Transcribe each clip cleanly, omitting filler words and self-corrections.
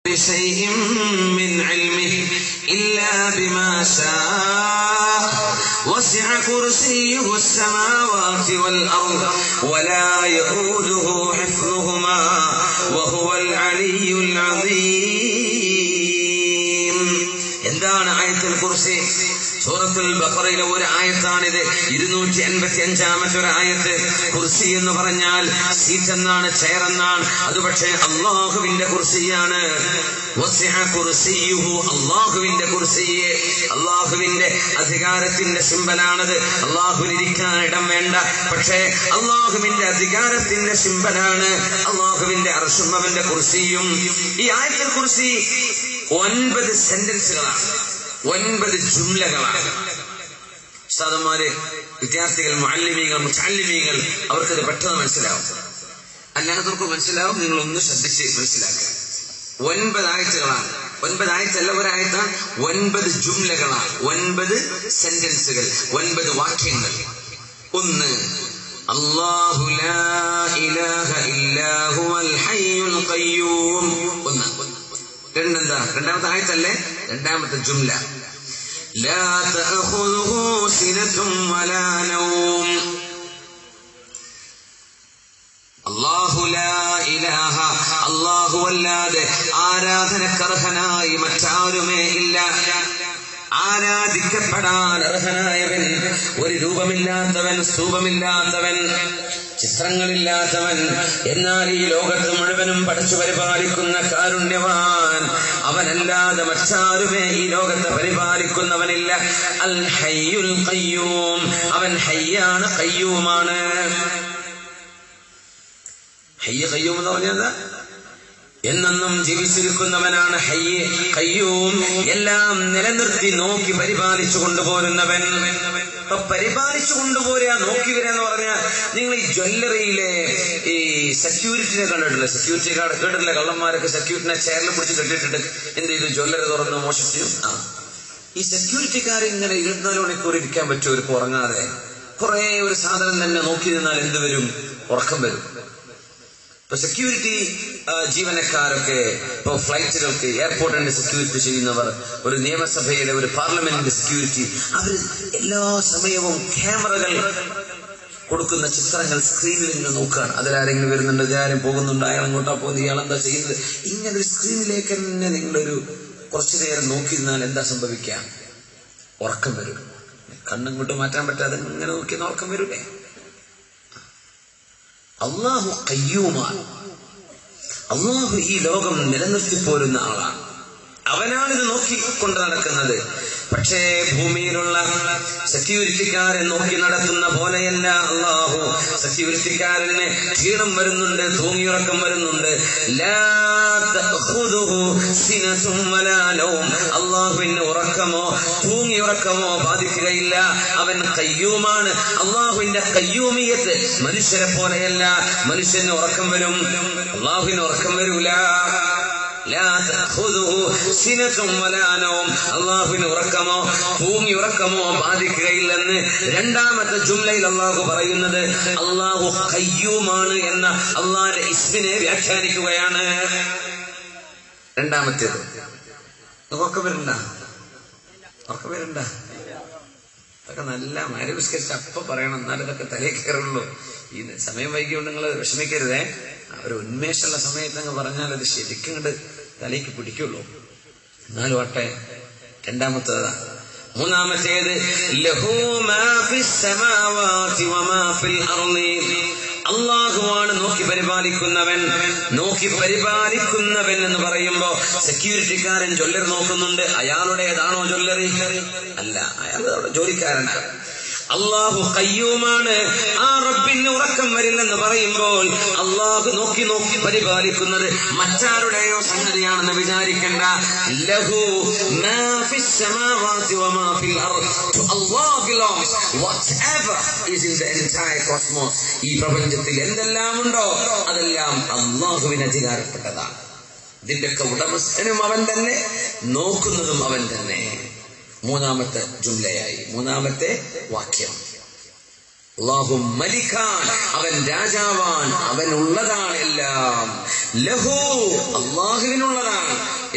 بشيء من علمه إلا بما شاء وسع كرسيه السماوات والأرض ولا يؤوده حفظهما وهو العلي العظيم. എന്താണ് ആയത്തുൽ കുർസി? സൂറത്തുൽ ബഖറയിലെ ഒരു ആയത്താണിത്. 285-ാമത്തെ ഒരു ആയത്ത്. കുർസി എന്ന് പറഞ്ഞാൽ സീറ്റ് എന്നാണ്, ചെയർ എന്നാണ്. അത് പക്ഷേ അള്ളാഹുവിന്റെ കുർസിയാണ്. വസിഅ കുർസിയുഹു, അള്ളാഹുവിന്റെ കുർസിയെ, അള്ളാഹുവിന്റെ അധികാരത്തിന്റെ സിംബലാണത്. അള്ളാഹുവിനിരിക്കാൻ ഇടം വേണ്ട, പക്ഷേ അള്ളാഹുവിന്റെ അധികാരത്തിന്റെ സിംബലാണ്. അള്ളാഹുവിന്റെ അർശും അവന്റെ കുർസിയും. ഈ ആയത്തുൽ കുർസി 9 സെന്റൻസുകളാണ്, 9 ജുംലകളാണ്. ഉസ്താദന്മാര്, വിദ്യാർത്ഥികൾ, മുഅല്ലിമീങ്ങൾ, മുതഅല്ലിമീങ്ങൾ അവർക്കത് പെട്ടെന്ന് മനസ്സിലാവും. അല്ലാത്തവർക്ക് മനസ്സിലാവും. നിങ്ങളൊന്ന് ശ്രദ്ധിച്ച് മനസ്സിലാക്കുക. 9 ആയത്തുകളാണ്. 9 ആയത്തല്ല, ഒരായത്താണ്. 9 ജുംലകളാണ്, 9 സെന്റൻസുകൾ, 9 വാക്യങ്ങൾ. 1, അല്ലാഹു ലാ ഇലാഹ ഇല്ലാ ഹുവൽ ഹയ്യുൽ ഖയ്യൂം. 1. 2 എന്താ? രണ്ടാമത്തെ ആയത്തല്ലേ? രണ്ടാമത്തെ ജുംല ലാ തഅഖുദുഹു സിനതും വലാ നൗം. അല്ലാഹു ലാ ഇലാഹ, അല്ലാഹു അല്ലാതെ ആരാധനക്കർഹനായി മറ്റാരുമേ ഇല്ല. ആരാധിക്കപ്പെടാൻ അർഹനായവൻ, ഒരു രൂപമില്ലാത്തവൻ, സ്തൂപമില്ലാത്തവൻ, ചിത്രങ്ങളില്ലാത്തവൻ, എന്നാൽ ഈ ലോകത്ത് മുഴുവനും പഠിച്ചു പരിപാലിക്കുന്ന കാരുണ്യവാൻ, അവനല്ലാതെ മറ്റാരുമേ ഈ ലോകത്തെ പരിപാലിക്കുന്നവനില്ല. അൽ ഹയ്യുൽ ഖയ്യൂം, അവൻ ഹയ്യാണ്, ഖയ്യൂമാണ്. ഹയ്യ് ഖയ്യൂം എന്ന് പറഞ്ഞാൽ എന്നെന്നും ജീവിച്ചിരിക്കുന്നവനാണ് ഹയ്യ്. ഖയ്യൂം എല്ലാം നിലനിർത്തി നോക്കി പരിപാലിച്ചു കൊണ്ടുപോരുന്നവൻ. അപ്പൊ പരിപാലിച്ചു കൊണ്ടുപോരുക, നോക്കി വരിക എന്ന് പറഞ്ഞാൽ, നിങ്ങൾ ഈ ജ്വല്ലറിയിലെ ഈ സെക്യൂരിറ്റിനെ കണ്ടിട്ടില്ല? സെക്യൂരിറ്റി കാർഡ് കേട്ടിട്ടില്ല? കള്ളന്മാരൊക്കെ സെക്യൂരിറ്റിനെ ചെയറിൽ പിടിച്ച് കെട്ടിട്ടിട്ട് എന്ത് ചെയ്തു? ജ്വല്ലറി തുറന്ന് മോഷിച്ചു. ഈ സെക്യൂരിറ്റിക്കാർ ഇങ്ങനെ 24 മണിക്കൂർ ഇരിക്കാൻ പറ്റും ഒരു ഉറങ്ങാതെ? കുറെ ഒരു സാധനം തന്നെ നോക്കി നിന്നാൽ എന്ത് വരും? ഉറക്കം വരും. ഇപ്പൊ സെക്യൂരിറ്റി ജീവനക്കാരൊക്കെ, ഇപ്പൊ ഫ്ലൈറ്റുകൾക്ക്, എയർപോർട്ടിന്റെ സെക്യൂരിറ്റി ചെയ്യുന്നവർ, ഒരു നിയമസഭയുടെ, ഒരു പാർലമെന്റിന്റെ സെക്യൂരിറ്റി, അവർ എല്ലാ സമയവും ക്യാമറകൾ കൊടുക്കുന്ന ചിത്രങ്ങൾ സ്ക്രീനിൽ ഇങ്ങനെ നോക്കുകയാണ്. അതിലാരെങ്കിലും വരുന്നുണ്ട്, ഇതാരും പോകുന്നുണ്ട്, അയാൾ അങ്ങോട്ടാ പോകുന്നത്, ഇയാളെന്താ ചെയ്യുന്നത്, ഇങ്ങനെ ഒരു സ്ക്രീനിലേക്ക് തന്നെ നിങ്ങളൊരു കുറച്ചു നേരം നോക്കി നിന്നാൽ എന്താ സംഭവിക്കുക? ഉറക്കം വരും. കണ്ണിങ്ങോട്ട് മാറ്റാൻ പറ്റാതെ ഇങ്ങനെ നോക്കിയെന്ന് ഉറക്കം വരൂലേ? അല്ലാഹു ഖയ്യൂമാണ്. അല്ലാഹു ഈ ലോകം നിലനിർത്തിപ്പോരുന്ന ആളാണ്. അവനാണിത് നോക്കിക്കൊണ്ട് നടക്കുന്നത്. പക്ഷേ ഭൂമിയിലുള്ള സെക്യൂരിറ്റിക്കാരൻ നോക്കി നടത്തുന്ന പോലെയല്ല അല്ലാഹു. സെക്യൂരിറ്റിക്കാരന് ക്ഷീണം വരുന്നുണ്ട്, തൂങ്ങിയുറക്കം വരുന്നുണ്ട്. ലാ തഖുദുഹു സിനതും വലാ നൗം, അല്ലാഹുവിന് ഉറക്കമോ തൂങ്ങിയുറക്കമോ ബാധിക്കുകയില്ല. അവൻ ഖയ്യൂമാണ്. അല്ലാഹുവിന്റെ ഖയ്യൂമിയത്ത് മനുഷ്യരെ പോലെയല്ല. മനുഷ്യന് ഉറക്കം വരും, അല്ലാഹുവിന് ഉറക്കം വരൂല. അള്ളാഹുവിന് ഉറക്കമോ തൂങ്ങിയുറക്കമോ ബാധിക്കുകയില്ലെന്ന് രണ്ടാമത്തെ ജുംലയിൽ അള്ളാഹു പറയുന്നത്. അള്ളാഹു ഖയ്യൂമാണ് എന്ന അള്ളാഹുവിന്റെ ഇസ്മിനെ വ്യാഖ്യാനിക്കുകയാണ്. രണ്ടാമത്തേത് ഉറക്കം വരണ്ട, ഉറക്കം വരണ്ട. അതൊക്കെ നല്ല മരവിസ്കരിച്ച് അപ്പൊ പറയണം, എന്നാലും ഇതൊക്കെ തലേ കയറുള്ളൂ. ഈ സമയം വൈകിയോണ്ട് നിങ്ങൾ വിഷമിക്കരുതേ. ഒരു ഉന്മേഷമുള്ള സമയത്ത് അങ്ങ് പറഞ്ഞാൽ അത് ശരിക്കും ഇങ്ങോട്ട് തലയ്ക്ക് പിടിക്കുള്ളൂ. എന്നാലും ആട്ടെ. രണ്ടാമത്തേതാ. മൂന്നാമത്തേത് അള്ളാഹുവാണ് നോക്കി പരിപാലിക്കുന്നവൻ. നോക്കി പരിപാലിക്കുന്നവൻ എന്ന് പറയുമ്പോ സെക്യൂരിറ്റിക്കാരൻ ജ്വല്ലറി നോക്കുന്നുണ്ട്. അയാളുടേതാണോ ജ്വല്ലറി? അല്ല, അയാൾ ജോലിക്കാരനാണ്. അള്ളാഹു ഖയ്യൂമാണ്. ആ റബ്ബിന് ഉറക്കം വരില്ലെന്ന് പറയുമ്പോൾ അള്ളാഹു നോക്കി നോക്കി പരിപാലിക്കുന്നത് മറ്റാരുടെയോ സംഗതിയാണെന്ന് വിചാരിക്കണ്ട. ലഹു മാ ഫിസ് സമാവാതി വമാ ഫിൽ അർദ്. To Allah belongs whatever is in the entire cosmos. ഈ പ്രപഞ്ചത്തിൽ എന്തെല്ലാം ഉണ്ടോ അതെല്ലാം അള്ളാഹുവിന് അധികാരപ്പെട്ടതാണ്. ഇതിന്റെയൊക്കെ ഉടമസ്ഥനും അവൻ തന്നെ, നോക്കുന്നതും അവൻ തന്നെ. മൂന്നാമത്തെ ജുംലയായി, മൂന്നാമത്തെ വാക്യം. അല്ലാഹു മലിക്കാൻ, അവൻ രാജാവാൻ, അവനുള്ളതാണ് എല്ലാം. ലഹു, അല്ലാഹുവിനുള്ളതാണ്.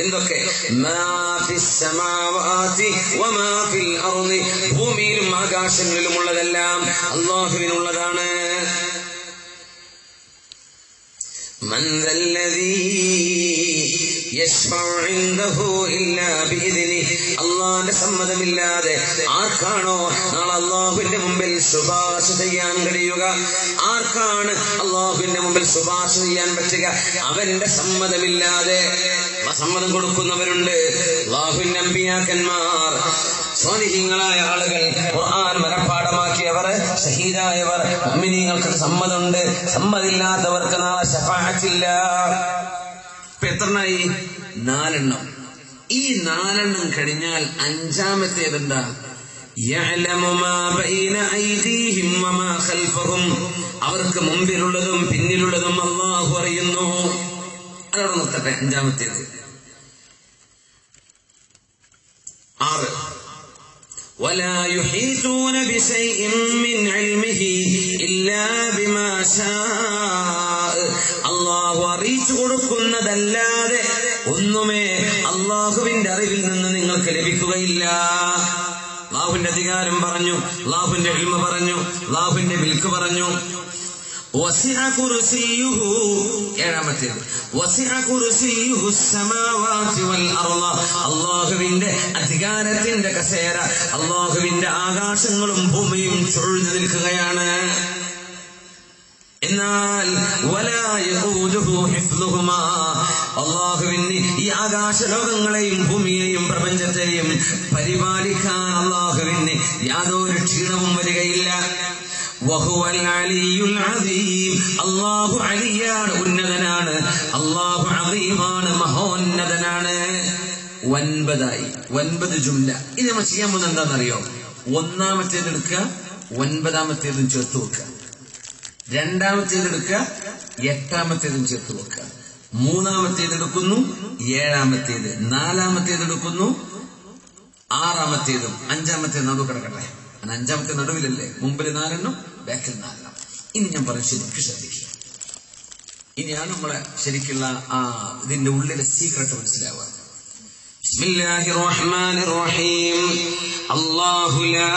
എന്തൊക്കെ? മാ ഫിസ് സമാവാതി വമാ ഫിൽ അർളി, ഭൂമിയിലും ആകാശങ്ങളിലും ഉള്ളതെല്ലാം അല്ലാഹുവിനുള്ളതാണ്. മൻ ദല്ലദീ യശ്ഫഉ ഇൻദഹു ഇല്ലാ ബിഇദ്നിഹി, അല്ലാഹുവിന്റെ സമ്മതമില്ലാതെ ആർക്കാണോ നാളെ അല്ലാഹുവിന്റെ മുമ്പിൽ ശുപാർശ ചെയ്യാൻ കഴിയുക, ആർക്കാണ് അല്ലാഹുവിന്റെ മുമ്പിൽ ശുപാർശ ചെയ്യാൻ പറ്റുക? അവന്റെ സമ്മതമില്ലാതെ. സമ്മതം കൊടുക്കുന്നവരുണ്ട്. അല്ലാഹുവിന്റെ അമ്പിയാക്കന്മാർ, സ്വാലിഹീങ്ങളായ ആളുകൾ, ഖുർആൻ മനഃപ്പാഠമാക്കിയവർ, ഷഹീദായവർ, മുഅ്മിനീങ്ങൾക്ക് സമ്മതമുണ്ട്. സമ്മതമില്ലാത്തവർക്ക് നാളെ ശഫാഅത്തില്ല. ഇപ്പൊ എത്രണ്ണായി? 4 ഈ 4 കഴിഞ്ഞാൽ 5-ാമത്തേതെന്താ? യഅലമു മാ ബൈന ഐദീഹിം വമാ ഖൽഫഹും, അവർക്ക് മുമ്പിലുള്ളതും പിന്നിലുള്ളതും അല്ലാഹു അറിയുന്നു. അതോടെ നിർത്തട്ടെ. 5-ാമത്തേത് 6. ولا يحيطون بشيء من علمه إلا بما شاء, അല്ലാഹു അറിയിച്ചു കൊടുക്കുന്നതല്ലാതെ ഒന്നുമേ അല്ലാഹുവിന്റെ അറിവിൽ നിന്ന് നിങ്ങൾക്ക് ലഭിക്കുകയില്ല. അല്ലാഹുവിന്റെ അധികാരം പറഞ്ഞു, അല്ലാഹുവിന്റെ ഇൽമ പറഞ്ഞു, അല്ലാഹുവിന്റെ മിൽക്ക് പറഞ്ഞു. വസിഅ കുർസിയുഹു, 7-ാമത്തേത് വസിഅ കുർസിയുഹു السماوات والارض, അല്ലാഹുവിന്റെ അധികാരത്തിന്റെ കസേര, അല്ലാഹുവിന്റെ ആകാശങ്ങളും ഭൂമിയും ചുഴന്നു നിൽക്കുകയാണ്. എന്നാൽ വലാ യഊദുഹു ഹിഫ്ളുഹുമാ, അല്ലാഹുവിന് ഈ ആകാശലോകങ്ങളെയും ഭൂമിയെയും പ്രപഞ്ചത്തെയും പരിപാലിക്കാൻ അല്ലാഹുവിന് യാതൊരു ക്ഷീണവും വരികയില്ല. വഹുവൽ അലിയുൽ അദീം, അല്ലാഹു അലിയാണ്, ഉന്നതനാണ്. അല്ലാഹു അദീമാണ്, മഹോന്നതനാണ്. 9 9 ജുംല. ഇത് നമ്മൾ ചെയ്യാൻ പോകുന്നത് എന്താണെന്നറിയോ? 1-ാമത്തേത് എടുക്കുക, 9-ാമത്തേതും ചേർത്ത് വെക്കുക. 2-ാമത്തേത് എടുക്കുക, 8-ാമത്തേതും ചേർത്ത് വെക്കുക. 3-ാമത്തേത് എടുക്കുന്നു, 7-ാമത്തേത്. 4-ാമത്തേത് എടുക്കുന്നു, 6-ാമത്തേതും. 5-ാമത്തേത് നടു കിടക്കട്ടെ. 5-ാമത്തെ നടുവിലല്ലേ? മുമ്പിൽ 4 ബാക്കിൽ 4. ഇനി ഞാൻ പറയും, ശരിക്കും ശ്രദ്ധിക്കുക. ഇനിയാണ് നമ്മളെ ശരിക്കുള്ള ഇതിന്റെ ഉള്ളിലെ സീക്രട്ട് മനസ്സിലാവുക. ബിസ്മില്ലാഹിർ റഹ്മാനിർ റഹീം. അല്ലാഹു ലാ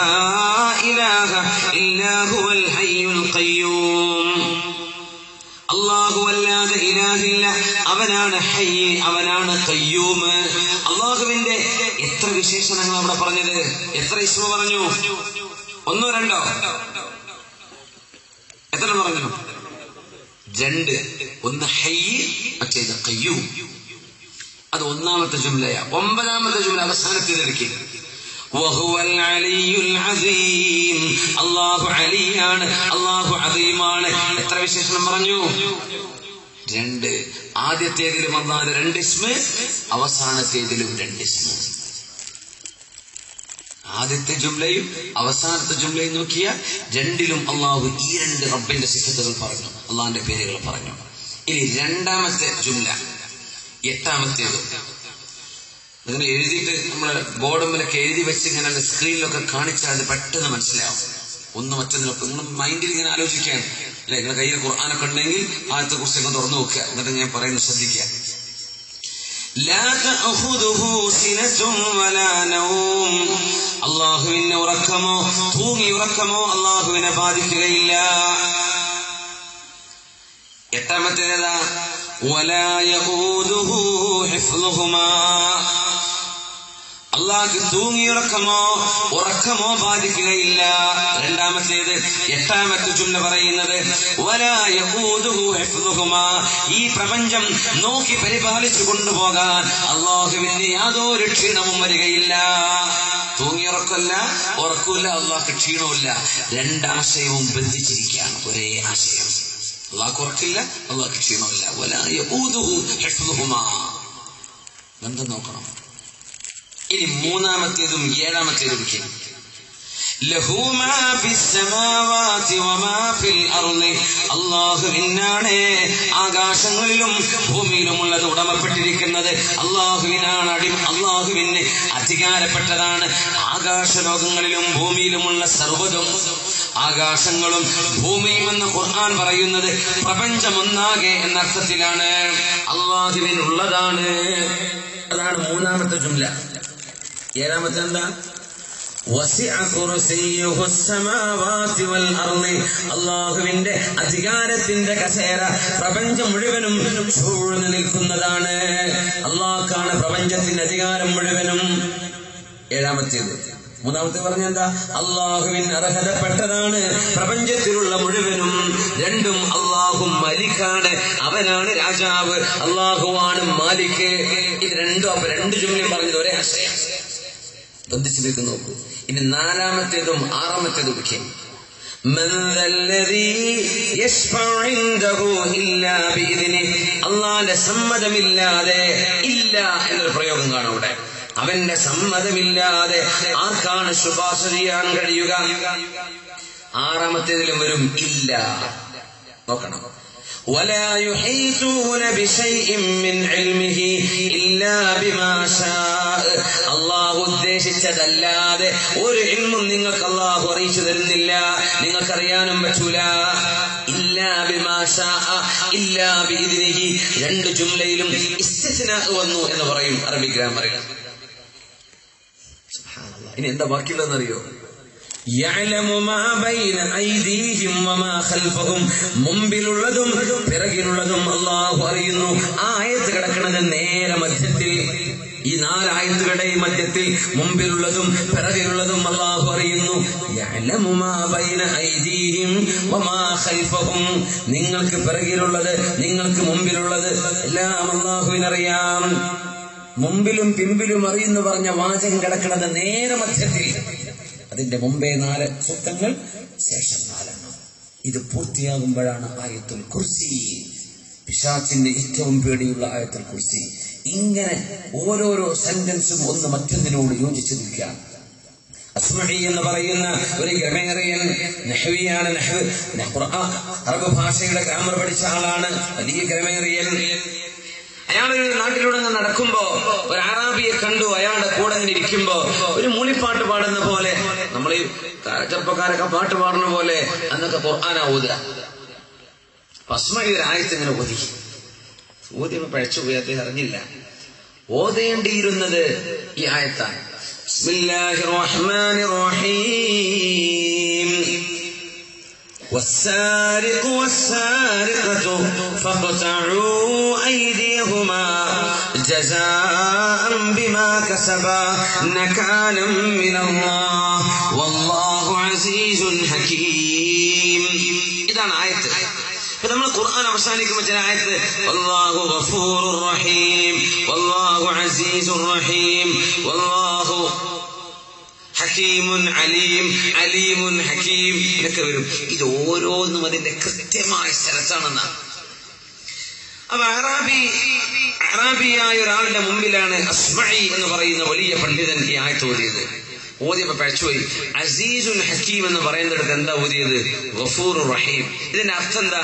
ഇലാഹ ഇല്ലാ ഹുവൽ ഹയ്യുൽ ഖയ്യൂം. അല്ലാഹു അല്ലാതെ ഇലാഹില്ല, അവനാണ് ഹയ്യ്, അവനാണ് ഖയ്യൂം. അല്ലാഹുവിന്റെ എത്ര വിശേഷണങ്ങൾ അവിടെ പറഞ്ഞത്? എത്ര ഇസ്മ പറഞ്ഞു? 1 2? എത്ര പറഞ്ഞു? 2. ഒന്ന് ഹയ്യ്, മറ്റേത് ഖയ്യൂം. അത് 1-ാമത്തെ ജുംലയാ. 9-ാമത്തെ ജുംല അവസാനത്തേതെടുക്കി. വഹുവൽ അലിയുൽ അദീം, അല്ലാഹു അലിയാണ്, അല്ലാഹു അദീമാണ്. എത്ര വിശേഷണം പറഞ്ഞു? 2. ആദ്യത്തേതിലും അല്ലാഹു 2 ഇസ്മ, അവസാനത്തേതിലും 2 ഇസ്മ. ആദ്യത്തെ ജുംലയും അവസാനത്തെ ജുംലയും നോക്കിയാൽ 2ലും അല്ലാഹു ഈ 2 റബ്ബിന്റെ സിഫത്തുകൾ പറഞ്ഞു, അല്ലാഹുവിന്റെ പേരുകൾ പറഞ്ഞു. ഇനി 2-ാമത്തെ ജുംല, 8-ാമത്തേത് നിങ്ങൾ എഴുതിയിട്ട് നമ്മളെ ബോർഡുമ്മിലൊക്കെ എഴുതി വെച്ച് ഇങ്ങനെ സ്ക്രീനിലൊക്കെ കാണിച്ചാൽ അത് പെട്ടെന്ന് മനസ്സിലാവും. ഒന്ന് മറ്റൊന്നിലൊക്കെ നിങ്ങൾ മൈൻഡിൽ ഇങ്ങനെ ആലോചിക്കാൻ അല്ലെ? നിങ്ങളുടെ കയ്യിൽ ഖുർആനൊക്കെ ഉണ്ടെങ്കിൽ ആദ്യത്തെ കുറിച്ചൊക്കെ തുറന്നു നോക്കുക. എന്നിട്ട് ഞാൻ പറയുന്നത് ശ്രദ്ധിക്കുക. അള്ളാഹുവിന് ഉറക്കമോ തൂങ്ങി ഉറക്കമോ അള്ളാഹുവിനെ ബാധിക്കുകയില്ല. 8-ാമത്തേതാ? വലാ യഊദുഹു ഹിഫ്ളുഹുമാ, അള്ളാഹ് തൂങ്ങിയുറക്കമോ ഉറക്കമോ ബാധിക്കുകയില്ല. 2-ാമത്തേത് 8-ാമത്തെ ജുംല പറയുന്നത് വലാ യഊദുഹു ഹിഫ്ളുഹുമാ, ഈ പ്രപഞ്ചം നോക്കി പരിപാലിച്ചു കൊണ്ടുപോകാൻ അള്ളാഹുവിന് യാതൊരു ക്ഷീണവും വരികയില്ല. തൂങ്ങിയുറക്കല്ല, ഉറക്കില്ല, അള്ളാഹ്ക്ക് ക്ഷീണമില്ല. 2 ആശയവും ബന്ധിച്ചിരിക്കുകയാണ്. ഒരേ ആശയം. അള്ളാഹ്ക്ക് ഉറക്കില്ല, അള്ളാഹ്ക്ക് ക്ഷീണമില്ല. വലാ യഊദുഹു ഹിഫ്ളുഹുമാ. ബന്ധം നോക്കണം. ഇനി 3-ാമത്തേതും 7-ാമത്തേതും അള്ളാഹുവിനാണ് ആകാശങ്ങളിലും ഭൂമിയിലുമുള്ളത് ഉടമപ്പെട്ടിരിക്കുന്നത്. അള്ളാഹുവിനാണ് അള്ളാഹുവിന് അധികാരപ്പെട്ടതാണ്. ആകാശലോകങ്ങളിലും ഭൂമിയിലുമുള്ള സർവ്വതും, ആകാശങ്ങളും ഭൂമിയും എന്ന് ഖുർആൻ പറയുന്നത് പ്രപഞ്ചമൊന്നാകെ എന്നർത്ഥത്തിലാണ്. അള്ളാഹുവിനുള്ളതാണ്. അതാണ് മൂന്നാമത്തെ ജുംല. ഏഴാമത്തെ എന്താ? അള്ളാഹുവിന്റെ അധികാരത്തിന്റെ കസേര പ്രപഞ്ചം മുഴുവനും ചൂഴ്ന്നു നിൽക്കുന്നതാണ്. അള്ളാഹ്ക്കാണ് പ്രപഞ്ചത്തിന്റെ അധികാരം മുഴുവനും. ഏഴാമത്തേത്. മൂന്നാമത്തെ പറഞ്ഞെന്താ? അള്ളാഹുവിന് അർഹതപ്പെട്ടതാണ് പ്രപഞ്ചത്തിലുള്ള മുഴുവനും. രണ്ടും അള്ളാഹു മലിക്കാണ്, അവനാണ് രാജാവ്, അള്ളാഹുവാണ് മാലിക്. ഇത് രണ്ടും. അപ്പൊ രണ്ട് ജുംലയും പറഞ്ഞത് ഒരേ ആശയം. ബന്ധിച്ചിലേക്ക് നോക്കൂ. ഇനി നാലാമത്തേതും ആറാമത്തേതും അള്ളാന്റെ സമ്മതമില്ലാതെ ഇല്ല എന്നൊരു പ്രയോഗം കാണും അവിടെ. അവന്റെ സമ്മതമില്ലാതെ ആർക്കാണ് ശുപാർശ ചെയ്യാൻ കഴിയുക? ആറാമത്തേതിലും വരും ഇല്ല. നോക്കണം. ولا يحيطون بشيء من علمه إلا بما شاء. അള്ളാഹു ഉദ്ദേശിച്ചതല്ലാതെ ഒരു ഇൽമും നിങ്ങൾക്ക് അള്ളാഹു അറിയിച്ചു തരുന്നില്ല, നിങ്ങൾക്കറിയാനും പറ്റൂല. ഇല്ലാ ബിമാ ശാഅ ഇല്ലാ ബിഇദ്നിഹി. രണ്ട് ജുംലയിലും ഇസ്തിസ്നാ വന്നു എന്ന് പറയും അറബി ഗ്രാമറിൽ. സുബ്ഹാനല്ലാഹ്. ഇനി എന്താ ബാക്കിയുള്ളതെന്നറിയോ? യഅലമു മാ ബൈന ഐദീഹിം വമാ ഖൽഫഹും. മുമ്പിലുള്ളതും പിറകിലുള്ളതും അല്ലാഹു അറിയുന്നു. ആ ആയത്ത് കിടക്കുന്നത് നേരെ മധ്യത്തിൽ. ഈ 4 ആയത്തുകളുടെ മധ്യത്തിൽ മുമ്പിലുള്ളതും പിറകിലുള്ളതും അല്ലാഹു അറിയുന്നു. യഅലമു മാ ബൈന ഐദീഹിം വമാ ഖൽഫഹും. നിങ്ങൾക്ക് പിറകിലുള്ളത്, നിങ്ങൾക്ക് മുമ്പിലുള്ളത് എല്ലാം അല്ലാഹുവിനറിയാം. മുമ്പിലും പിമ്പിലും അറിയുന്നു പറഞ്ഞ വാചകം കിടക്കുന്നത് നേരെ മധ്യത്തിൽ. അതിന്റെ മുമ്പേ 4 സൂക്തങ്ങൾ, ശേഷം 4. ഇത് പൂർത്തിയാകുമ്പോഴാണ് ആയത്തുൽ കുർസി, പിശാചിന്റെ ഏറ്റവും പേടിയുള്ള ആയത്തുൽ കുർസി. ഇങ്ങനെ ഓരോരോ സെന്റൻസും ഒന്ന് മറ്റൊന്നിനോട് യോജിച്ചു നിൽക്കാം. അസ്മഈ എന്ന് പറയുന്ന ഒരു ഗ്രമേറിയൻ നഹ്വിയാണ്. അറബ് ഭാഷയുടെ ഗ്രാമർ പഠിച്ച ആളാണ്, വലിയ ഗ്രമേറിയൻ. അയാളൊരു നാട്ടിലൂടെ നടക്കുമ്പോ ഒരു അറാബിയെ കണ്ടു. അയാളുടെ കൂടെ ഇങ്ങനെ ഇരിക്കുമ്പോ ഒരു മൂളിപ്പാട്ട് പാടുന്ന പോലെ, നമ്മൾ ഈ ചെറുപ്പക്കാരൊക്കെ പാട്ട് പാടുന്ന പോലെ അന്നൊക്കെ ഖുർആനാ ഓതുക. അസ്മഈ ഒരു ആയത്ത് ഇങ്ങനെ ഓതിയപ്പോ പഴച്ചുപോയി, അദ്ദേഹം അറിഞ്ഞില്ല. ഓതേണ്ടിയിരുന്നത് ഈ ആയത്താണ്. ബിസ്മില്ലാഹിർ റഹ്മാനിർ റഹീം. والسارق والسارقة فاقطعوا أيديهما جزاء بما كسبا نكالا من الله والله عزيز حكيم. ഇതാണ് ആയത്ത്. ഇപ്പൊ നമ്മൾ ഖുർആൻ അവസാനിക്കുമ്പോൾ ചില ആയത്ത് വല്ലാഹു ഗഫൂറുർ റഹീം, വല്ലാഹു അസീസുർ റഹീം, വല്ലാഹു ഹക്കീമുൻ അലീം, അലീമുൻ ഹക്കീം എന്നൊക്കെ വരും. ഇത് ഓരോന്നും അതിന്റെ കൃത്യമായ സ്ഥലത്താണെന്നാണ്. അപ്പൊ അറാബിയായ ഒരാളുടെ മുമ്പിലാണ് അസ്മഈ എന്ന് പറയുന്ന വലിയ പണ്ഡിതൻ ഈ ആയത്ത് ഓതിയത്. ഓതിയപ്പോ പഴച്ചുപോയി. അസീസുൻ ഹക്കീം എന്ന് പറയുന്നിടത്ത് എന്താ ഓതിയത്? ഗഫൂറുർ റഹീം. ഇതിന്റെ അർത്ഥം എന്താ?